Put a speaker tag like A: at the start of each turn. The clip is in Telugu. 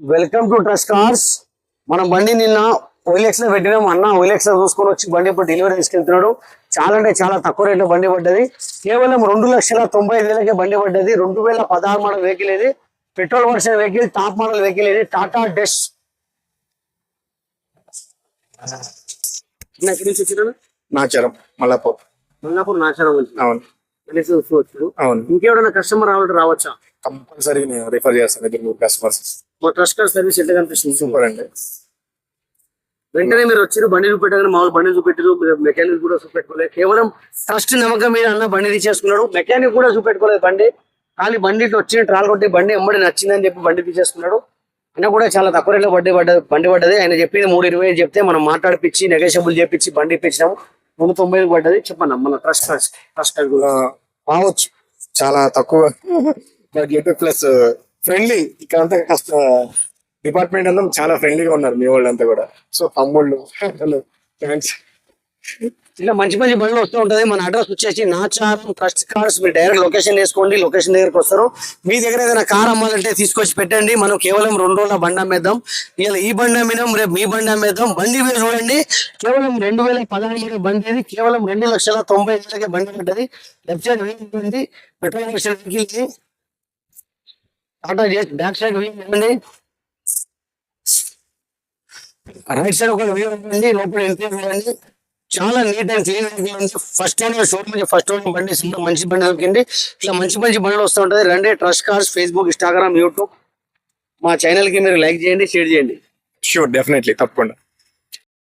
A: Welcome to trust cars. మనం బండి నిన్న ఓయిలెక్స్ లో పెట్టినాం. అన్న ఓయిలెక్స్ లో చూసుకొని వచ్చి బండి ఇప్పుడు డెలివరీ తీసుకెళ్తున్నాడు. చాలా అంటే చాలా తక్కువ రేట్లో బండి పడ్డది. కేవలం 2,95,000కే బండి పడ్డది. 2016 మోడల్ వెహికల్ ఇది. Petrol version vehicle, top model vehicle ఇది. టాటా డెష్. ఎక్కడి నుంచి వచ్చినా?
B: నాచారం, మల్లాపూర్.
A: నాచారం నుంచి.
B: అవును అవును.
A: ఇంకెవరైనా కస్టమర్ రావచ్చా?
B: కంపల్సరీ నేను రిఫర్ చేస్తాను. 2-3 కస్టమర్స్.
A: మా ట్రస్ట్ కార్ సర్వీస్ ఎట్లా కనిపిస్తుంది?
B: సూపర్ అండి.
A: వెంటనే మీరు వచ్చారు, బండి చూపెట్టగానే మామూలు బండి చూపెట్టారు. మెకానిక్ కూడా చూపెట్టుకోలేదు. కేవలం ట్రస్ట్ నమ్మకం మీద అన్న బండి తీసేసుకున్నాడు. మెకానిక్ కూడా చూపెట్టుకోలేదు బండి. కానీ బండి ఇట్లా వచ్చిన ట్రాల్ కొట్టి బండి ఎమ్మడి నచ్చిందని చెప్పి బండి తీసేసుకున్నాడు. అయినా కూడా చాలా తక్కువ రేట్లో బండి పడ్డది. ఆయన చెప్పింది 320 చెప్తే మనం మాట్లాడిపించి నెగోషియబుల్ చేపించి బండి ఇప్పించినాము. 390 పడ్డది. చెప్పండి మన ట్రస్ట్
B: రావచ్చు. చాలా తక్కువ బడ్జెట్ ప్లస్ ఫ్రెండ్లీ. ఇక్కడంతా డిపార్ట్మెంట్ అంతా చాలా ఫ్రెండ్లీగా ఉన్నారు మీ వాళ్ళంతా కూడా. సో తమ్ముళ్ళు థ్యాంక్స్.
A: ఇలా మంచి మంచి బండ్లు వస్తూ ఉంటది. మన అడ్రస్ వచ్చేసి నాచారం ట్రస్ట్ కార్స్. మీరు డైరెక్ట్ లొకేషన్ వేసుకోండి, లొకేషన్ దగ్గరకు వస్తారు. మీ దగ్గర ఏదైనా కార్ అమ్మాలంటే తీసుకొచ్చి పెట్టండి. మనం కేవలం 2 రోజుల బండి అమ్మేద్దాం. ఇలా ఈ బండి అమ్మినాం, రేపు మీ బండి అమ్మేద్దాం. బండి మీరు చూడండి, కేవలం 2016 బండి ఇది. కేవలం 2,90,000కే బండి పడ్డది. Left side wheel petrol version vehicle. Tata back side wheel. Right side ఒక వ్యూ ఉంటుంది. లోపల ఎంట్రీ చూడండి, చాలా నీట్ అండ్ క్లీన్ ఉంది. First time showroom first time బండి మంచి బండి దొరికింది. ఇట్లా మంచి మంచి బండ్లు వస్తూ ఉంటుంది. రండి trust cars, Facebook, Instagram, YouTube. మా ఛానల్ కి మీరు లైక్ చేయండి, షేర్ చేయండి.
B: షూర్, డెఫినెట్లీ, తప్పకుండా.